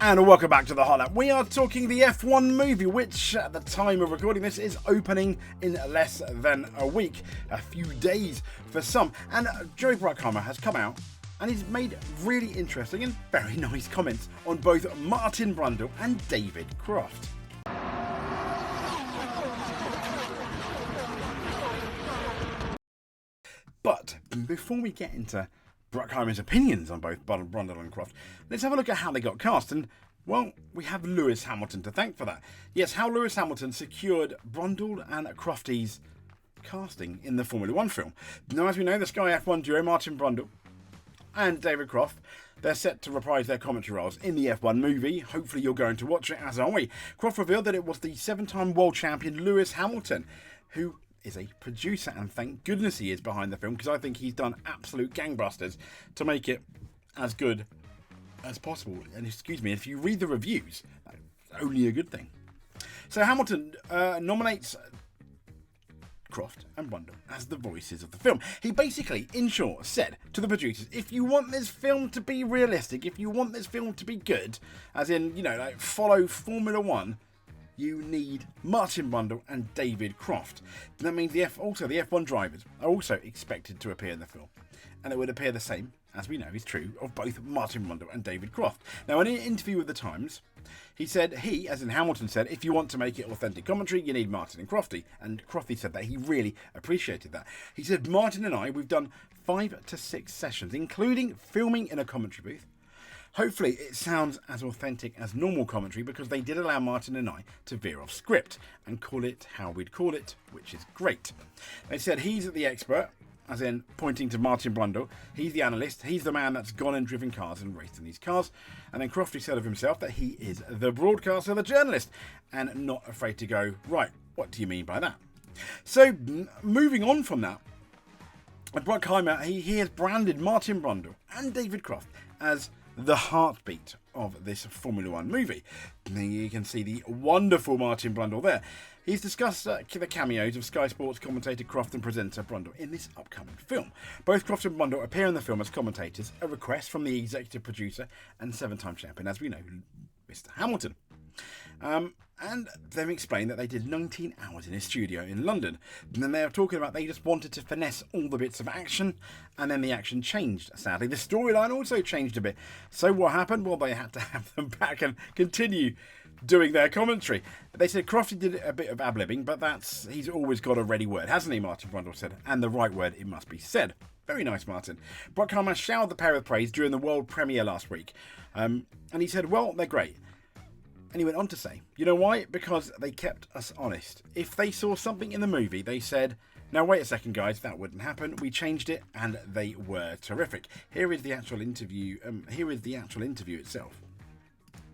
And welcome back to the Hot Lap. We are talking the F1 movie, which at the time of recording this is opening in less than a week. A few days for some. And Joey Bruckheimer has come out and he's made really interesting and very nice comments on both Martin Brundle and David Croft. But before we get into Bruckheimer's opinions on both Brundle and Croft, let's have a look at how they got cast. And, well, we have Lewis Hamilton to thank for that. Yes, how Lewis Hamilton secured Brundle and Crofty's casting in the Formula 1 film. Now, as we know, the Sky F1 duo, Martin Brundle and David Croft, they're set to reprise their commentary roles in the F1 movie. Hopefully you're going to watch it, as are we. Croft revealed that it was the 7-time world champion Lewis Hamilton who is a producer, and thank goodness he is behind the film, because I think he's done absolute gangbusters to make it as good as possible. And excuse me, if you read the reviews, that's only a good thing. So Hamilton nominates Croft and Brundle as the voices of the film. He basically, in short, said to the producers, if you want this film to be realistic, if you want this film to be good, as in, you know, like follow Formula 1, you need Martin Brundle and David Croft. That means the F1 drivers are also expected to appear in the film. And it would appear the same, as we know is true, of both Martin Brundle and David Croft. Now, in an interview with The Times, he, as in Hamilton said, if you want to make it authentic commentary, you need Martin and Crofty. And Crofty said that he really appreciated that. He said, Martin and I, we've done 5 to 6 sessions, including filming in a commentary booth. Hopefully it sounds as authentic as normal commentary, because they did allow Martin and I to veer off script and call it how we'd call it, which is great. They said he's the expert, as in pointing to Martin Brundle. He's the analyst. He's the man that's gone and driven cars and raced in these cars. And then Crofty said of himself that he is the broadcaster, the journalist, and not afraid to go, right, what do you mean by that? So moving on from that, Bruckheimer, he has branded Martin Brundle and David Croft as the heartbeat of this Formula 1 movie. You can see the wonderful Martin Brundle there. He's discussed the cameos of Sky Sports commentator Croft and presenter Brundle in this upcoming film. Both Croft and Brundle appear in the film as commentators, a request from the executive producer and 7-time champion, as we know, Mr. Hamilton. And they've explained that they did 19 hours in a studio in London. And then they're talking about they just wanted to finesse all the bits of action, and then the action changed, sadly. The storyline also changed a bit. So what happened? Well, they had to have them back and continue doing their commentary. They said Crofty did a bit of ad-libbing, but he's always got a ready word, hasn't he, Martin Brundle said. And the right word, it must be said. Very nice, Martin. Bruckheimer showered the pair with praise during the world premiere last week. And he said, well, they're great. And he went on to say, you know why? Because they kept us honest. If they saw something in the movie, they said, now wait a second, guys, that wouldn't happen. We changed it, and they were terrific. Here is the actual interview. Itself.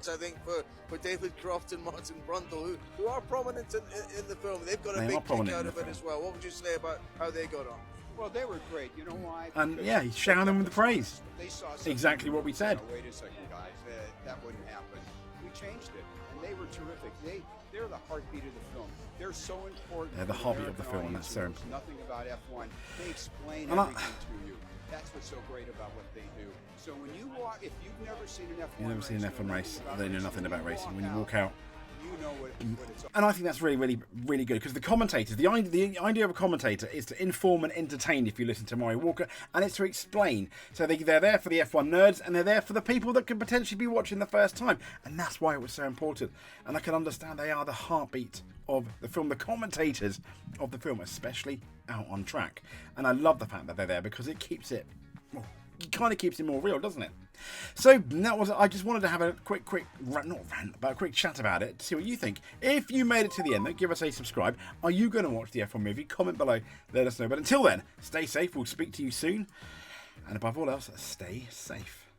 I think for David Croft and Martin Brundle, who are prominent in the film, they've got a big kick out of it as well. What would you say about how they got on? Well, they were great. You know why? And yeah, he's showering them with the praise. They saw exactly what we said. Wait a second, guys. That wouldn't happen. We changed it, and they were terrific. They're the heartbeat of the film. They're so important. They're the heartbeat of the film, and that's so important. Nothing about F1. They explain everything to you. That's what's so great about what they do. So when you walk, if you've never seen an F1 race, they know nothing about racing. When you walk out, you know what it's all. And I think that's really, really, really good, because the commentators, the idea of a commentator is to inform and entertain, if you listen to Murray Walker, and it's to explain. So they're there for the F1 nerds, and they're there for the people that could potentially be watching the first time. And that's why it was so important. And I can understand they are the heartbeat of the film, the commentators of the film, especially out on track. And I love the fact that they're there, because it keeps it, well, it kind of keeps it more real, doesn't it? So that was, I just wanted to have a quick chat about it to see what you think. If you made it to the end, then give us a subscribe. Are you going to watch the F1 movie? Comment below, let us know. But until then, stay safe. We'll speak to you soon. And above all else, stay safe.